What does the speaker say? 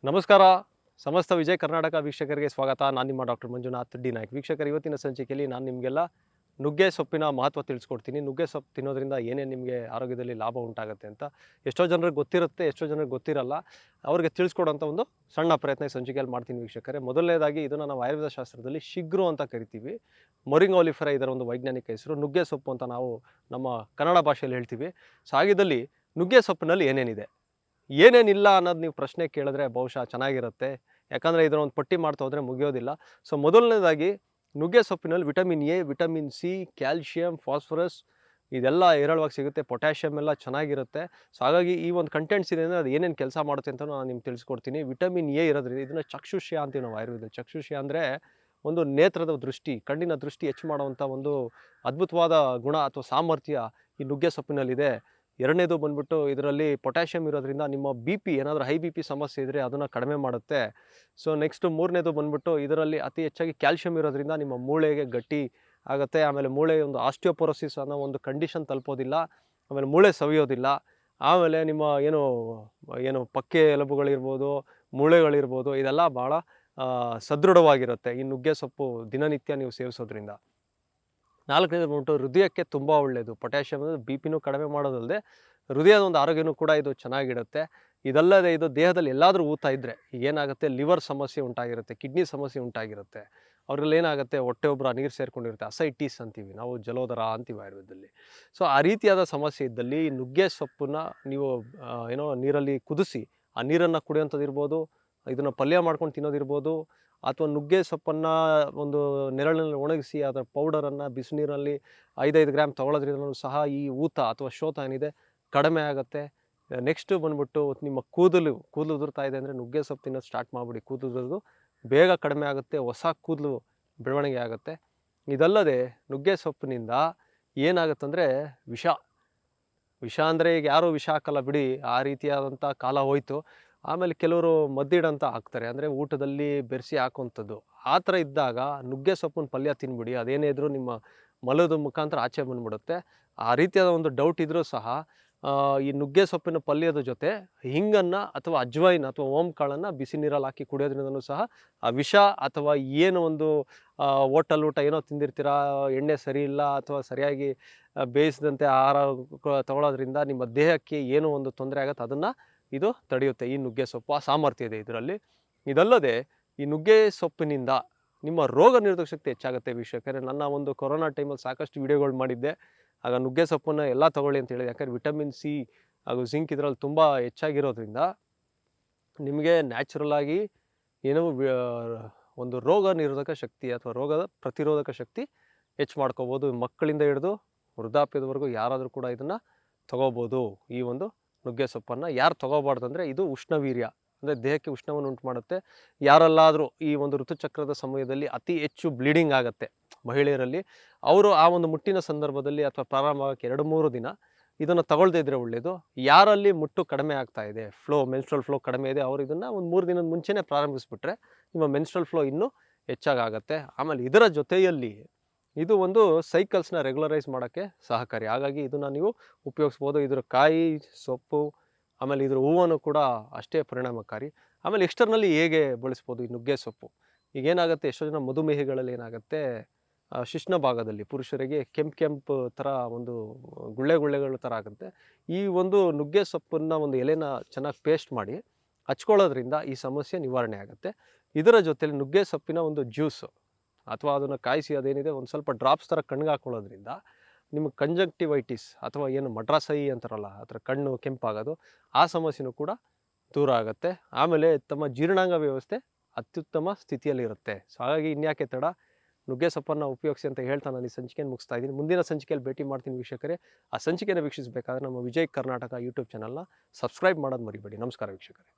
ನಮಸ್ಕಾರ. ಸಮಸ್ತ ವಿಜಯ ಕರ್ನಾಟಕ ವೀಕ್ಷಕರಿಗೆ ಸ್ವಾಗತ. ನಾನು ನಿಮ್ಮ ಡಾಕ್ಟರ್ ಮಂಜುನಾಥ್ ಡಿ ನಾಯ್ಕ್. ವೀಕ್ಷಕರು, ಇವತ್ತಿನ ಸಂಚಿಕೆಯಲ್ಲಿ ನಾನು ನಿಮಗೆಲ್ಲ ನುಗ್ಗೆ ಸೊಪ್ಪಿನ ಮಹತ್ವ ತಿಳಿಸ್ಕೊಡ್ತೀನಿ. ನುಗ್ಗೆ ಸೊಪ್ಪು ತಿನ್ನೋದ್ರಿಂದ ಏನೇನು ನಿಮಗೆ ಆರೋಗ್ಯದಲ್ಲಿ ಲಾಭ ಉಂಟಾಗುತ್ತೆ ಅಂತ ಎಷ್ಟೋ ಜನರಿಗೆ ಗೊತ್ತಿರುತ್ತೆ, ಎಷ್ಟೋ ಜನರಿಗೆ ಗೊತ್ತಿರಲ್ಲ. ಅವ್ರಿಗೆ ತಿಳಿಸ್ಕೊಡೋಂಥ ಒಂದು ಸಣ್ಣ ಪ್ರಯತ್ನ ಈ ಸಂಚಿಕೆಯಲ್ಲಿ ಮಾಡ್ತೀನಿ ವೀಕ್ಷಕರೇ. ಮೊದಲನೇದಾಗಿ ಇದನ್ನು ನಾವು ಆಯುರ್ವೇದ ಶಾಸ್ತ್ರದಲ್ಲಿ ಶಿಗ್ರು ಅಂತ ಕರಿತೀವಿ. ಮೊರಿಂಗಾ ಒಲಿಫೆರಾ ಇದರ ಒಂದು ವೈಜ್ಞಾನಿಕ ಹೆಸರು. ನುಗ್ಗೆ ಸೊಪ್ಪು ಅಂತ ನಾವು ನಮ್ಮ ಕನ್ನಡ ಭಾಷೆಯಲ್ಲಿ ಹೇಳ್ತೀವಿ. ಸೊ ಹಾಗಿದ್ದಲ್ಲಿ ನುಗ್ಗೆ ಸೊಪ್ಪಿನಲ್ಲಿ ಏನೇನಿದೆ, ಏನೇನಿಲ್ಲ ಅನ್ನೋದು ನೀವು ಪ್ರಶ್ನೆ ಕೇಳಿದ್ರೆ ಬಹುಶಃ ಚೆನ್ನಾಗಿರುತ್ತೆ. ಯಾಕಂದರೆ ಇದರ ಒಂದು ಪಟ್ಟಿ ಮಾಡ್ತಾ ಹೋದರೆ ಮುಗಿಯೋದಿಲ್ಲ. ಸೊ ಮೊದಲನೇದಾಗಿ ನುಗ್ಗೆ ಸೊಪ್ಪಿನಲ್ಲಿ vitamin A, vitamin C, calcium, phosphorus ಇದೆಲ್ಲ ಹೇರಳವಾಗಿ ಸಿಗುತ್ತೆ. ಪೊಟ್ಯಾಷಿಯಮ್ ಎಲ್ಲ ಚೆನ್ನಾಗಿರುತ್ತೆ. ಸೊ ಹಾಗಾಗಿ ಈ ಒಂದು ಕಂಟೆಂಟ್ಸ್ ಇದೆ ಅಂದರೆ ಅದು ಏನೇನು ಕೆಲಸ ಮಾಡುತ್ತೆ ಅಂತ ನಾನು ನಿಮ್ಗೆ ತಿಳಿಸ್ಕೊಡ್ತೀನಿ. ವಿಟಮಿನ್ ಎ ಇರೋದ್ರಿಂದ ಇದನ್ನು ಚಕ್ಷುಷ್ಯ ಅಂತೀವಿ ನಾವು ಆಯುರ್ವೇದದಲ್ಲಿ. ಚಕ್ಷುಷ್ಯ ಅಂದರೆ ಒಂದು ನೇತ್ರದ ದೃಷ್ಟಿ, ಕಣ್ಣಿನ ದೃಷ್ಟಿ ಹೆಚ್ಚು ಮಾಡುವಂಥ ಒಂದು ಅದ್ಭುತವಾದ ಗುಣ ಅಥವಾ ಸಾಮರ್ಥ್ಯ ಈ ನುಗ್ಗೆ ಸೊಪ್ಪಿನಲ್ಲಿದೆ. ಎರಡನೇದು ಬಂದ್ಬಿಟ್ಟು ಇದರಲ್ಲಿ ಪೊಟ್ಯಾಷಿಯಮ್ ಇರೋದ್ರಿಂದ ನಿಮ್ಮ ಬಿ ಪಿ, ಏನಾದರೂ ಹೈ ಬಿ ಪಿ ಸಮಸ್ಯೆ ಇದ್ದರೆ ಅದನ್ನು ಕಡಿಮೆ ಮಾಡುತ್ತೆ. ಸೊ ನೆಕ್ಸ್ಟು ಮೂರನೇದು ಬಂದ್ಬಿಟ್ಟು ಇದರಲ್ಲಿ ಅತಿ ಹೆಚ್ಚಾಗಿ ಕ್ಯಾಲ್ಶಿಯಮ್ ಇರೋದ್ರಿಂದ ನಿಮ್ಮ ಮೂಳೆಗೆ ಗಟ್ಟಿ ಆಗುತ್ತೆ. ಆಮೇಲೆ ಮೂಳೆ ಒಂದು ಆಸ್ಟಿಯೋಪೊರೋಸಿಸ್ ಅನ್ನೋ ಒಂದು ಕಂಡೀಷನ್ ತಲುಪೋದಿಲ್ಲ. ಆಮೇಲೆ ಮೂಳೆ ಸವಿಯೋದಿಲ್ಲ. ಆಮೇಲೆ ನಿಮ್ಮ ಏನು ಪಕ್ಕೆ ಎಲುಬುಗಳಿರ್ಬೋದು, ಮೂಳೆಗಳಿರ್ಬೋದು, ಇದೆಲ್ಲ ಭಾಳ ಸದೃಢವಾಗಿರುತ್ತೆ ಈ ನುಗ್ಗೆ ಸೊಪ್ಪು ದಿನನಿತ್ಯ ನೀವು ಸೇವಿಸೋದ್ರಿಂದ. ನಾಲ್ಕನೇದು ಬಂದ್ಬಿಟ್ಟು ಹೃದಯಕ್ಕೆ ತುಂಬ ಒಳ್ಳೆಯದು. ಪೊಟ್ಯಾಷಿಯಮ್ ಅಂದರೆ ಬಿ ಪಿನೂ ಕಡಿಮೆ ಮಾಡೋದಲ್ಲದೆ ಹೃದಯದ ಒಂದು ಆರೋಗ್ಯನೂ ಕೂಡ ಇದು ಚೆನ್ನಾಗಿಡುತ್ತೆ. ಇದಲ್ಲದೆ ಇದು ದೇಹದಲ್ಲಿ ಎಲ್ಲಾದರೂ ಊತ ಇದ್ದರೆ ಏನಾಗುತ್ತೆ, ಲಿವರ್ ಸಮಸ್ಯೆ ಉಂಟಾಗಿರುತ್ತೆ, ಕಿಡ್ನಿ ಸಮಸ್ಯೆ ಉಂಟಾಗಿರುತ್ತೆ, ಅವ್ರಲ್ಲಿ ಏನಾಗುತ್ತೆ, ಹೊಟ್ಟೆ ಒಬ್ಬರ ನೀರು ಸೇರಿಕೊಂಡಿರುತ್ತೆ, ಅಸೈಟಿಸ್ ಅಂತೀವಿ ನಾವು, ಜಲೋದರ ಅಂತೀವಿ ಆಯುರ್ವೇದದಲ್ಲಿ. ಸೊ ಆ ರೀತಿಯಾದ ಸಮಸ್ಯೆ ಇದ್ದಲ್ಲಿ ಈ ನುಗ್ಗೆ ಸೊಪ್ಪನ್ನ ನೀವು ನೀರಲ್ಲಿ ಕುದಿಸಿ ಆ ನೀರನ್ನು ಕುಡಿಯೋಂಥದ್ದು ಇರ್ಬೋದು, ಇದನ್ನು ಪಲ್ಯ ಮಾಡ್ಕೊಂಡು ತಿನ್ನೋದಿರ್ಬೋದು, ಅಥವಾ ನುಗ್ಗೆ ಸೊಪ್ಪನ್ನು ಒಂದು ನೆರಳಿನಲ್ಲಿ ಒಣಗಿಸಿ ಅದರ ಪೌಡರನ್ನು ಬಿಸಿನೀರಲ್ಲಿ 5 ಗ್ರಾಮ್ ತೊಗೊಳೋದ್ರಿಂದಲೂ ಸಹ ಈ ಊತ ಅಥವಾ ಶೋಥ ಏನಿದೆ ಕಡಿಮೆ ಆಗುತ್ತೆ. ನೆಕ್ಸ್ಟು ಬಂದ್ಬಿಟ್ಟು ನಿಮ್ಮ ಕೂದಲು ಉದುರ್ತಾ ಇದೆ ಅಂದರೆ ನುಗ್ಗೆ ಸೊಪ್ಪು ತಿನ್ನೋದು ಸ್ಟಾರ್ಟ್ ಮಾಡಿಬಿಡಿ. ಕೂದಲು ಬೇಗ ಕಡಿಮೆ ಆಗುತ್ತೆ, ಹೊಸ ಕೂದಲು ಬೆಳವಣಿಗೆ ಆಗುತ್ತೆ. ಇದಲ್ಲದೆ ನುಗ್ಗೆ ಸೊಪ್ಪಿನಿಂದ ಏನಾಗುತ್ತಂದರೆ ವಿಷ ಅಂದರೆ ಈಗ ಯಾರೂ ವಿಷ ಹಾಕಲ್ಲ ಬಿಡಿ, ಆ ರೀತಿಯಾದಂಥ ಕಾಲ ಹೋಯಿತು. ಆಮೇಲೆ ಕೆಲವರು ಮದ್ದಿಡಂತ ಹಾಕ್ತಾರೆ, ಅಂದರೆ ಊಟದಲ್ಲಿ ಬೆರೆಸಿ ಹಾಕುವಂಥದ್ದು. ಆ ಥರ ಇದ್ದಾಗ ನುಗ್ಗೆ ಸೊಪ್ಪಿನ ಪಲ್ಯ ತಿನ್ಬಿಡಿ, ಅದೇನೇ ಇದ್ರೂ ನಿಮ್ಮ ಮಲದ ಮುಖಾಂತರ ಆಚೆ ಬಂದ್ಬಿಡುತ್ತೆ. ಆ ರೀತಿಯಾದ ಒಂದು ಡೌಟ್ ಇದ್ದರೂ ಸಹ ಈ ನುಗ್ಗೆ ಸೊಪ್ಪಿನ ಪಲ್ಯದ ಜೊತೆ ಹಿಂಗನ್ನು ಅಥವಾ ಅಜ್ವೈನ್ ಅಥವಾ ಓಂ ಕಾಳನ್ನು ಬಿಸಿ ನೀರಲ್ಲಿ ಹಾಕಿ ಕುಡಿಯೋದ್ರಿಂದನೂ ಸಹ ಆ ವಿಷ ಅಥವಾ ಏನು ಒಂದು ಹೋಟೆಲ್ ಊಟ ಏನೋ ತಿಂದಿರ್ತೀರ, ಎಣ್ಣೆ ಸರಿ ಇಲ್ಲ ಅಥವಾ ಸರಿಯಾಗಿ ಬೇಯಿಸಿದಂತೆ ಆಹಾರ ತಗೊಳ್ಳೋದ್ರಿಂದ ನಿಮ್ಮ ದೇಹಕ್ಕೆ ಏನೋ ಒಂದು ತೊಂದರೆ ಆಗುತ್ತೆ, ಅದನ್ನು ಇದು ತಡೆಯುತ್ತೆ ಈ ನುಗ್ಗೆ ಸೊಪ್ಪು. ಆ ಸಾಮರ್ಥ್ಯ ಇದೆ ಇದರಲ್ಲಿ. ಇದಲ್ಲದೆ ಈ ನುಗ್ಗೆ ಸೊಪ್ಪಿನಿಂದ ನಿಮ್ಮ ರೋಗ ನಿರೋಧಕ ಶಕ್ತಿ ಹೆಚ್ಚಾಗುತ್ತೆ ವೀಕ್ಷಕರೇ. ನನ್ನ ಒಂದು ಕೊರೋನಾ ಟೈಮಲ್ಲಿ ಸಾಕಷ್ಟು ವಿಡಿಯೋಗಳು ಮಾಡಿದ್ದೆ. ಆಗ ನುಗ್ಗೆ ಸೊಪ್ಪನ್ನು ಎಲ್ಲ ತೊಗೊಳ್ಳಿ ಅಂತ ಹೇಳಿದೆ. ಯಾಕಂದರೆ ವಿಟಮಿನ್ ಸಿ ಹಾಗೂ ಜಿಂಕ್ ಇದರಲ್ಲಿ ತುಂಬ ಹೆಚ್ಚಾಗಿರೋದ್ರಿಂದ ನಿಮಗೆ ನ್ಯಾಚುರಲಾಗಿ ಏನೋ ಒಂದು ರೋಗ ನಿರೋಧಕ ಶಕ್ತಿ ಅಥವಾ ರೋಗದ ಪ್ರತಿರೋಧಕ ಶಕ್ತಿ ಹೆಚ್ಚು ಮಾಡ್ಕೋಬೋದು. ಮಕ್ಕಳಿಂದ ಹಿಡಿದು ವೃದ್ಧಾಪ್ಯದವರೆಗೂ ಯಾರಾದರೂ ಕೂಡ ಇದನ್ನು ತೊಗೋಬೋದು. ಈ ಒಂದು ನುಗ್ಗೆ ಸೊಪ್ಪನ್ನು ಯಾರು ತೊಗೋಬಾರ್ದು ಅಂದರೆ ಇದು ಉಷ್ಣವೀರ್ಯ, ಅಂದರೆ ದೇಹಕ್ಕೆ ಉಷ್ಣವನ್ನು ಉಂಟು ಮಾಡುತ್ತೆ. ಯಾರೆಲ್ಲಾದರೂ ಈ ಒಂದು ಋತುಚಕ್ರದ ಸಮಯದಲ್ಲಿ ಅತಿ ಹೆಚ್ಚು ಬ್ಲೀಡಿಂಗ್ ಆಗುತ್ತೆ ಮಹಿಳೆಯರಲ್ಲಿ, ಅವರು ಆ ಒಂದು ಮುಟ್ಟಿನ ಸಂದರ್ಭದಲ್ಲಿ ಅಥವಾ ಪ್ರಾರಂಭಕ್ಕೆ 2-3 ದಿನ ಇದನ್ನು ತಗೊಳ್ದೇ ಇದ್ದರೆ ಒಳ್ಳೆಯದು. ಯಾರಲ್ಲಿ ಮುಟ್ಟು ಕಡಿಮೆ ಆಗ್ತಾ ಇದೆ, ಮೆನ್ಸ್ಟ್ರಲ್ ಫ್ಲೋ ಕಡಿಮೆ ಇದೆ, ಅವರು ಇದನ್ನು ಒಂದು 3 ದಿನದ ಮುಂಚೆನೇ ಪ್ರಾರಂಭಿಸಿಬಿಟ್ರೆ ನಿಮ್ಮ ಮೆನ್ಸ್ಟ್ರಲ್ ಫ್ಲೋ ಇನ್ನೂ ಹೆಚ್ಚಾಗುತ್ತೆ. ಆಮೇಲೆ ಇದರ ಜೊತೆಯಲ್ಲಿ ಇದು ಒಂದು ಸೈಕಲ್ಸ್ನ ರೆಗ್ಯುಲರೈಸ್ ಮಾಡೋಕ್ಕೆ ಸಹಕಾರಿ. ಹಾಗಾಗಿ ಇದನ್ನು ನೀವು ಉಪಯೋಗಿಸ್ಬೋದು. ಇದರ ಕಾಯಿ, ಸೊಪ್ಪು, ಆಮೇಲೆ ಇದರ ಹೂವನ್ನು ಕೂಡ ಅಷ್ಟೇ ಪರಿಣಾಮಕಾರಿ. ಆಮೇಲೆ ಎಕ್ಸ್ಟರ್ನಲ್ಲಿ ಹೇಗೆ ಬಳಸ್ಬೋದು ಈ ನುಗ್ಗೆ ಸೊಪ್ಪು, ಈಗೇನಾಗುತ್ತೆ, ಎಷ್ಟೋ ಜನ ಮಧುಮೇಹಿಗಳಲ್ಲಿ ಏನಾಗುತ್ತೆ, ಶಿಶ್ನ ಭಾಗದಲ್ಲಿ ಪುರುಷರಿಗೆ ಕೆಂಪು ಥರ ಒಂದು ಗುಳ್ಳೆಗಳ ಥರ ಆಗುತ್ತೆ. ಈ ಒಂದು ನುಗ್ಗೆ ಸೊಪ್ಪನ್ನು ಒಂದು ಎಲೆನ ಚೆನ್ನಾಗಿ ಪೇಸ್ಟ್ ಮಾಡಿ ಹಚ್ಕೊಳ್ಳೋದ್ರಿಂದ ಈ ಸಮಸ್ಯೆ ನಿವಾರಣೆ ಆಗುತ್ತೆ. ಇದರ ಜೊತೆಲಿ ನುಗ್ಗೆ ಸೊಪ್ಪಿನ ಒಂದು ಜ್ಯೂಸು ಅಥವಾ ಅದನ್ನು ಕಾಯಿಸಿ ಅದೇನಿದೆ ಒಂದು ಸ್ವಲ್ಪ ಡ್ರಾಪ್ಸ್ ಥರ ಕಣ್ಣಿಗೆ ಹಾಕ್ಕೊಳ್ಳೋದ್ರಿಂದ ನಿಮಗೆ ಕಂಜಂಕ್ಟಿವೈಟಿಸ್ ಅಥವಾ ಏನು ಮಡ್ರಾಸೈ ಅಂತಾರಲ್ಲ, ಆ ಥರ ಕಣ್ಣು ಕೆಂಪಾಗೋದು, ಆ ಸಮಸ್ಯೆನೂ ಕೂಡ ದೂರ ಆಗುತ್ತೆ. ಆಮೇಲೆ ತಮ್ಮ ಜೀರ್ಣಾಂಗ ವ್ಯವಸ್ಥೆ ಅತ್ಯುತ್ತಮ ಸ್ಥಿತಿಯಲ್ಲಿರುತ್ತೆ. ಸೊ ಹಾಗಾಗಿ ಇನ್ಯಾಕೆ ತಡ, ನುಗ್ಗೆ ಸೊಪ್ಪನ್ನು ಉಪಯೋಗಿಸಿ ಅಂತ ಹೇಳ್ತಾ ನಾನು ಈ ಸಂಚಿಕೆಯನ್ನು ಮುಗಿಸ್ತಾ ಇದ್ದೀನಿ. ಮುಂದಿನ ಸಂಚಿಕೆಯಲ್ಲಿ ಭೇಟಿ ಮಾಡ್ತೀನಿ ವೀಕ್ಷಕರೇ. ಆ ಸಂಚಿಕೆಯನ್ನು ವೀಕ್ಷಿಸಬೇಕಾದ್ರೆ ನಮ್ಮ ವಿಜಯ್ ಕರ್ನಾಟಕ ಯೂಟ್ಯೂಬ್ ಚಾನಲ್ನ ಸಬ್ಸ್ಕ್ರೈಬ್ ಮಾಡೋದು ಮರಿಬೇಡಿ. ನಮಸ್ಕಾರ ವೀಕ್ಷಕರೇ.